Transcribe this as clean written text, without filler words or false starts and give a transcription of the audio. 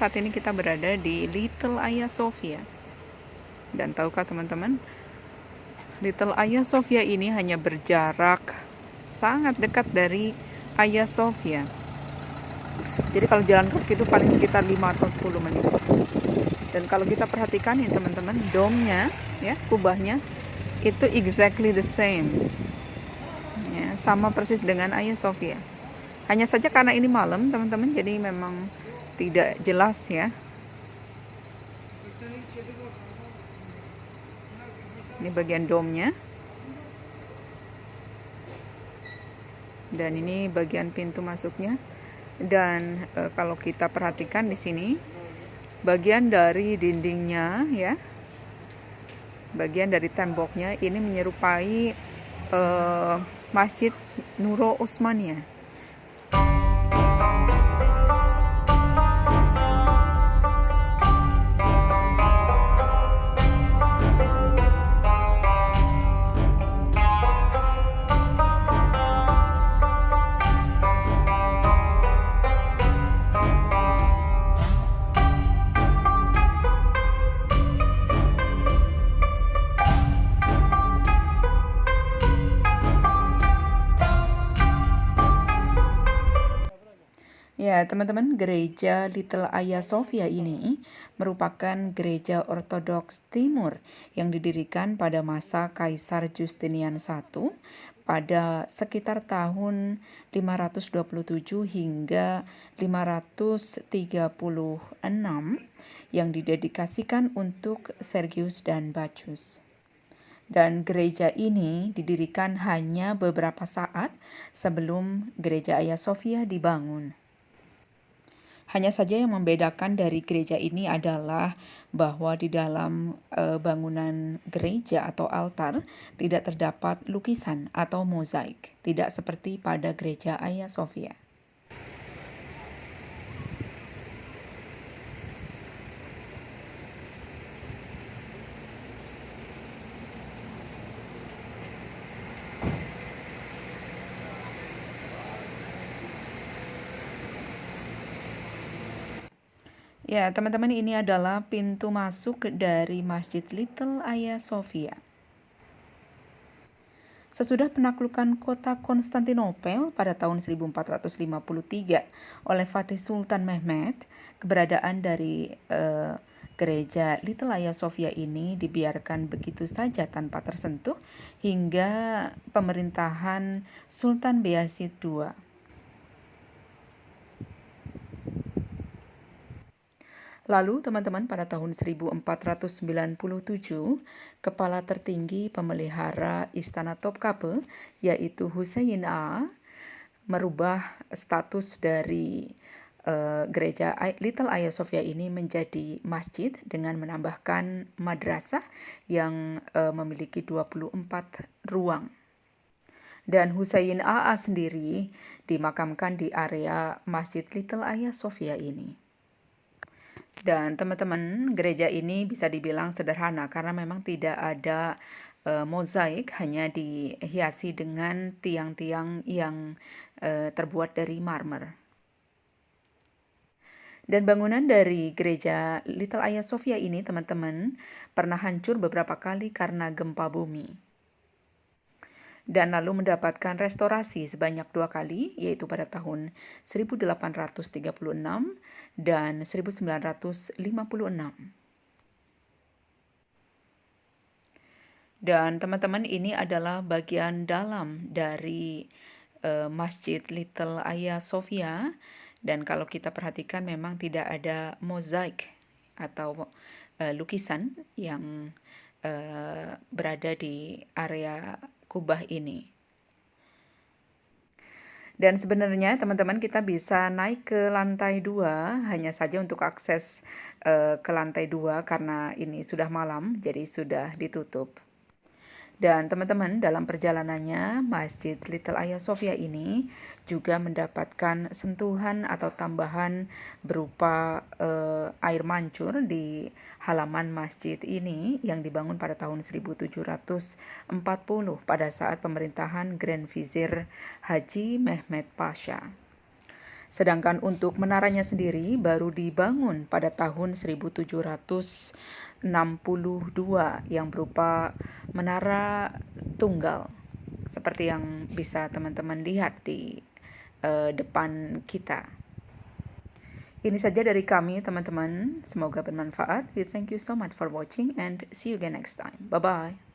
saat ini kita berada di Little Hagia Sophia. Dan tahukah teman-teman, Little Hagia Sophia ini hanya berjarak sangat dekat dari Hagia Sophia. Jadi kalau jalan kaki itu paling sekitar 5 atau 10 menit. Dan kalau kita perhatikan nih teman-teman, domnya, ya, kubahnya itu exactly the same. Ya, sama persis dengan Hagia Sophia. Hanya saja karena ini malam, teman-teman, jadi memang tidak jelas ya. Ini bagian domnya. Dan ini bagian pintu masuknya. Dan kalau kita perhatikan di sini, bagian dari dindingnya ya, bagian dari temboknya ini menyerupai Masjid Nurul Utsmaniyah. Ya, teman-teman, gereja Little Hagia Sophia ini merupakan gereja Ortodoks Timur yang didirikan pada masa Kaisar Justinian I pada sekitar tahun 527 hingga 536 yang didedikasikan untuk Sergius dan Bacchus. Dan gereja ini didirikan hanya beberapa saat sebelum gereja Hagia Sophia dibangun. Hanya saja yang membedakan dari gereja ini adalah bahwa di dalam bangunan gereja atau altar tidak terdapat lukisan atau mozaik, tidak seperti pada gereja Hagia Sophia. Ya, teman-teman, ini adalah pintu masuk dari Masjid Little Hagia Sophia. Sesudah penaklukan kota Konstantinopel pada tahun 1453 oleh Fatih Sultan Mehmed, keberadaan dari gereja Little Hagia Sophia ini dibiarkan begitu saja tanpa tersentuh hingga pemerintahan Sultan Bayezid II. Lalu teman-teman, pada tahun 1497, kepala tertinggi pemelihara Istana Topkapi, yaitu Hüseyin Ağa, merubah status dari gereja Little Hagia Sophia ini menjadi masjid dengan menambahkan madrasah yang memiliki 24 ruang. Dan Hüseyin Ağa sendiri dimakamkan di area Masjid Little Hagia Sophia ini. Dan teman-teman, gereja ini bisa dibilang sederhana karena memang tidak ada mozaik, hanya dihiasi dengan tiang-tiang yang terbuat dari marmer. Dan bangunan dari gereja Little Hagia Sophia ini, teman-teman, pernah hancur beberapa kali karena gempa bumi. Dan lalu mendapatkan restorasi sebanyak 2 kali, yaitu pada tahun 1836 dan 1956. Dan teman-teman, ini adalah bagian dalam dari Masjid Little Hagia Sophia. Dan kalau kita perhatikan memang tidak ada mozaik atau lukisan yang berada di area kubah ini. Dan sebenarnya teman-teman, kita bisa naik ke lantai 2 hanya saja untuk akses ke lantai 2 karena ini sudah malam, jadi sudah ditutup. Dan teman-teman, dalam perjalanannya Masjid Little Hagia Sophia ini juga mendapatkan sentuhan atau tambahan berupa air mancur di halaman masjid ini yang dibangun pada tahun 1740 pada saat pemerintahan Grand Vizir Haji Mehmed Pasha. Sedangkan untuk menaranya sendiri baru dibangun pada tahun 1762 yang berupa menara tunggal. Seperti yang bisa teman-teman lihat di depan kita. Ini saja dari kami teman-teman. Semoga bermanfaat. Thank you so much for watching and see you again next time. Bye-bye.